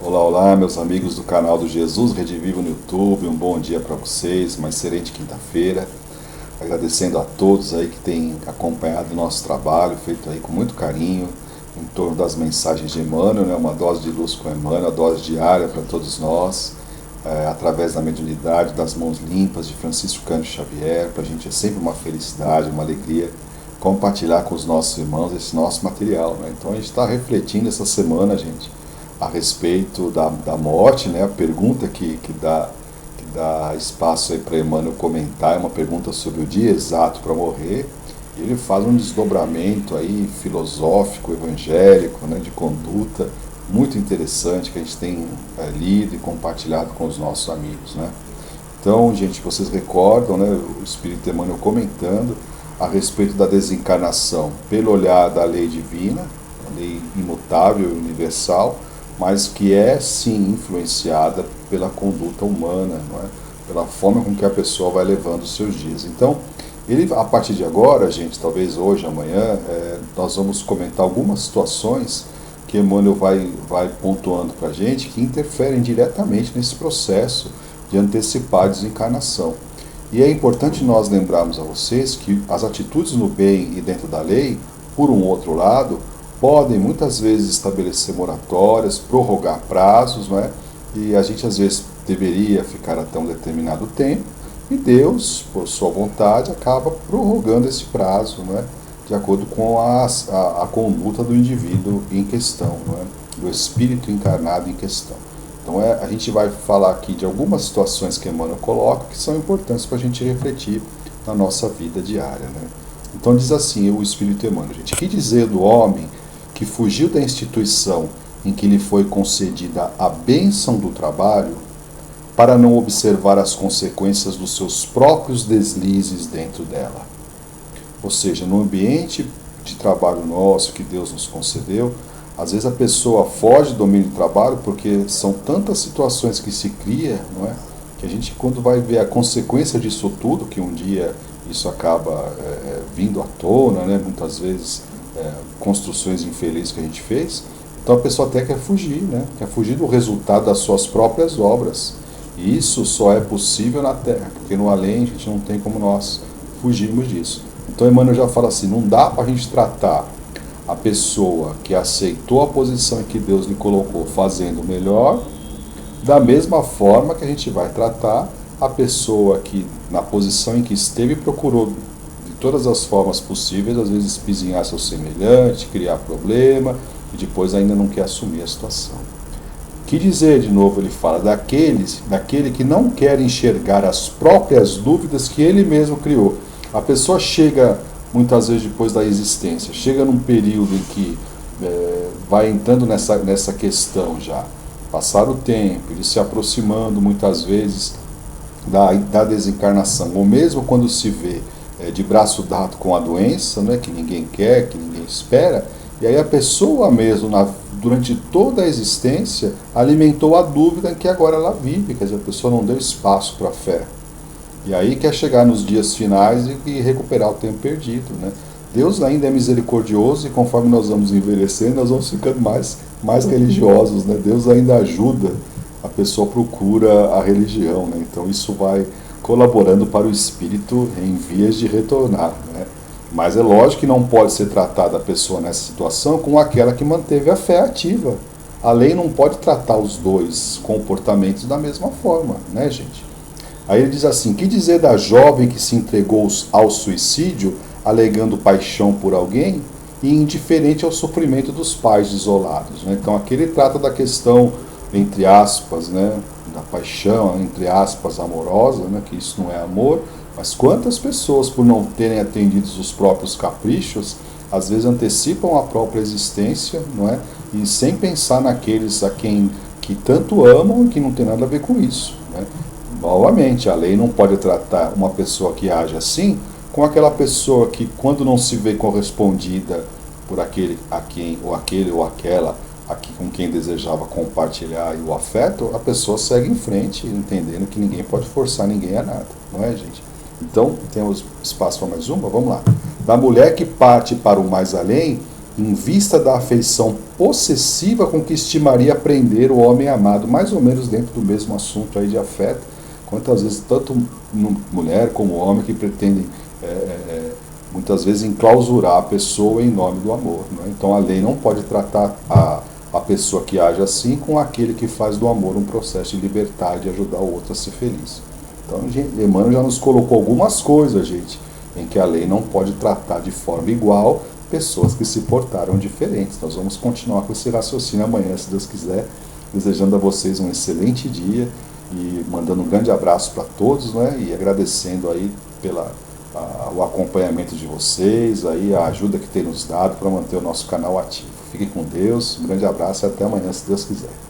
Olá, olá, meus amigos do canal do Jesus Rede Viva no YouTube, um bom dia para vocês, uma excelente quinta-feira. Agradecendo a todos aí que têm acompanhado o nosso trabalho, feito aí com muito carinho, em torno das mensagens de Emmanuel, né? Uma dose de luz com Emmanuel, a dose diária para todos nós, através da mediunidade, das mãos limpas de Francisco Cândido Xavier. Para a gente é sempre uma felicidade, uma alegria compartilhar com os nossos irmãos esse nosso material, né? Então a gente está refletindo essa semana, gente, a respeito da morte, né? A pergunta que dá espaço aí para Emmanuel comentar é uma pergunta sobre o dia exato para morrer. E ele faz um desdobramento aí filosófico, evangélico, né, de conduta, muito interessante, que a gente tem lido e compartilhado com os nossos amigos, né? Então, gente, vocês recordam, né, o Espírito Emmanuel comentando a respeito da desencarnação pelo olhar da lei divina, a lei imutável e universal, mas que é sim influenciada pela conduta humana, não é? Pela forma com que a pessoa vai levando os seus dias. Então, ele, a partir de agora, gente, talvez hoje, amanhã, nós vamos comentar algumas situações que Emmanuel vai pontuando para a gente, que interferem diretamente nesse processo de antecipar a desencarnação. E é importante nós lembrarmos a vocês que as atitudes no bem e dentro da lei, por um outro lado, podem muitas vezes estabelecer moratórias, prorrogar prazos, não é? E a gente às vezes deveria ficar até um determinado tempo, e Deus, por sua vontade, acaba prorrogando esse prazo, não é? De acordo com a conduta do indivíduo em questão, não é? Do espírito encarnado em questão. Então a gente vai falar aqui de algumas situações que Emmanuel coloca que são importantes para a gente refletir na nossa vida diária, né? Então diz assim o Espírito Emmanuel, gente: que dizer do homem que fugiu da instituição em que lhe foi concedida a bênção do trabalho para não observar as consequências dos seus próprios deslizes dentro dela? Ou seja, no ambiente de trabalho nosso que Deus nos concedeu, às vezes a pessoa foge do domínio do trabalho porque são tantas situações que se cria, não é? Que a gente, quando vai ver a consequência disso tudo, que um dia isso acaba vindo à tona, né? Muitas vezes construções infelizes que a gente fez, então a pessoa até quer fugir, né? Quer fugir do resultado das suas próprias obras. E isso só é possível na Terra, porque no além a gente não tem como nós fugirmos disso. Então Emmanuel já fala assim: não dá para a gente tratar a pessoa que aceitou a posição em que Deus lhe colocou fazendo o melhor, da mesma forma que a gente vai tratar a pessoa que, na posição em que esteve, procurou de todas as formas possíveis, às vezes espizinhar seu semelhante, criar problema, e depois ainda não quer assumir a situação. Que dizer, de novo, ele fala, daquele que não quer enxergar as próprias dúvidas que ele mesmo criou. A pessoa chega, muitas vezes depois da existência, chega num período em que vai entrando nessa questão já. Passar o tempo, ele se aproximando muitas vezes da desencarnação, ou mesmo quando se vê de braço dado com a doença, né, que ninguém quer, que ninguém espera, e aí a pessoa mesmo, durante toda a existência, alimentou a dúvida em que agora ela vive, quer dizer, a pessoa não deu espaço para a fé. E aí quer chegar nos dias finais e recuperar o tempo perdido, né? Deus ainda é misericordioso e conforme nós vamos envelhecendo, nós vamos ficando mais religiosos, né? Deus ainda ajuda, a pessoa procura a religião, né? Então isso vai colaborando para o espírito em vias de retornar, né? Mas é lógico que não pode ser tratada a pessoa nessa situação como aquela que manteve a fé ativa. A lei não pode tratar os dois comportamentos da mesma forma, né, gente? Aí ele diz assim: que dizer da jovem que se entregou ao suicídio alegando paixão por alguém e indiferente ao sofrimento dos pais desolados, né? Então aqui ele trata da questão, entre aspas, né, da paixão, entre aspas, amorosa, né, que isso não é amor, mas quantas pessoas, por não terem atendido os próprios caprichos, às vezes antecipam a própria existência, não é? E sem pensar naqueles a quem que tanto amam e que não tem nada a ver com isso, né? Novamente, a lei não pode tratar uma pessoa que age assim com aquela pessoa que, quando não se vê correspondida por aquele a quem, ou aquele ou aquela com quem desejava compartilhar o afeto, a pessoa segue em frente, entendendo que ninguém pode forçar ninguém a nada, não é, gente? Então, temos espaço para mais uma? Vamos lá. Da mulher que parte para o mais além em vista da afeição possessiva com que estimaria prender o homem amado, mais ou menos dentro do mesmo assunto aí de afeto. Quantas vezes tanto mulher como homem que pretendem muitas vezes enclausurar a pessoa em nome do amor, né? Então a lei não pode tratar a pessoa que age assim com aquele que faz do amor um processo de libertar, de ajudar o outro a ser feliz. Então Emmanuel já nos colocou algumas coisas, gente, em que a lei não pode tratar de forma igual pessoas que se portaram diferentes. Nós vamos continuar com esse raciocínio amanhã, se Deus quiser, desejando a vocês um excelente dia e mandando um grande abraço para todos, né? E agradecendo aí o acompanhamento de vocês, aí a ajuda que tem nos dado para manter o nosso canal ativo. Fiquem com Deus, um grande abraço e até amanhã, se Deus quiser.